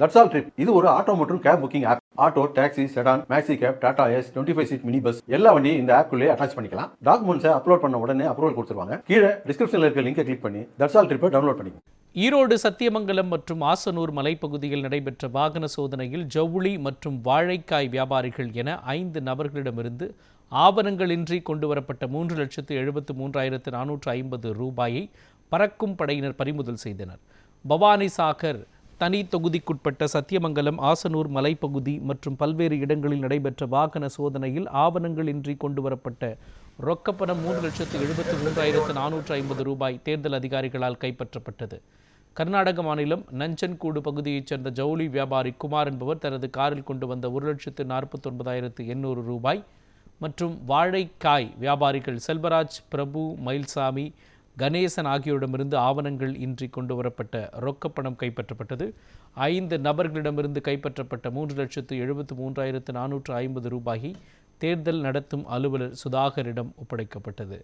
That's all trip இது ஒரு auto மற்றும் cab booking app. Auto, taxi, sedan, maxi cab, Tata Ace, 25 seat mini bus எல்லா வண்டியும் இந்த ஆப்குள்ளே அட்டாச் பண்ணிக்கலாம். டாக்குமெண்ட்ஸை அப்லோட் பண்ண உடனே அப்ரூவல் கொடுத்துருவாங்க. கீழே டிஸ்கிரிப்ஷன்ல இருக்க லிங்கை கிளிக் பண்ணி தட்ஸ் ஆல் ட்ரிப்பை டவுன்லோட் பண்ணிக்கோங்க. ஈரோடு சத்தியமங்கலம் மற்றும் ஆசனூர் மலைப்பகுதியில் நடைபெற்ற வாகன சோதனையில் ஜவுளி மற்றும் வாழைக்காய் வியாபாரிகள் என 5 நபர்களிடமிருந்து ஆவணங்களின்றி கொண்டுவரப்பட்ட 3,73,450 ரூபாயை பறக்கும் படையினர் பறிமுதல் செய்தனர். பவானி சாகர் தனி தொகுதிக்குட்பட்ட சத்தியமங்கலம், ஆசனூர் மலைப்பகுதி மற்றும் பல்வேறு இடங்களில் நடைபெற்ற வாகன சோதனையில் ஆவணங்களின்றி கொண்டுவரப்பட்ட ரொக்கப்பணம் 3,73,450 ரூபாய் தேர்தல் அதிகாரிகளால் கைப்பற்றப்பட்டது. கர்நாடக மாநிலம் நஞ்சன்கூடு பகுதியைச் சேர்ந்த ஜவுளி வியாபாரி குமார் என்பவர் தனது காரில் கொண்டு வந்த 1,49,800 ரூபாய் மற்றும் வாழைக்காய் வியாபாரிகள் செல்வராஜ், பிரபு, மயில்சாமி, கணேசன் ஆகியோரிடமிருந்து ஆவணங்கள் இன்றி கொண்டுவரப்பட்ட ரொக்கப்பணம் கைப்பற்றப்பட்டது. 5 நபர்களிடமிருந்து கைப்பற்றப்பட்ட 3,73,450 ரூபாயை தேர்தல் நடத்தும் அலுவலர் சுதாகரிடம் ஒப்படைக்கப்பட்டது.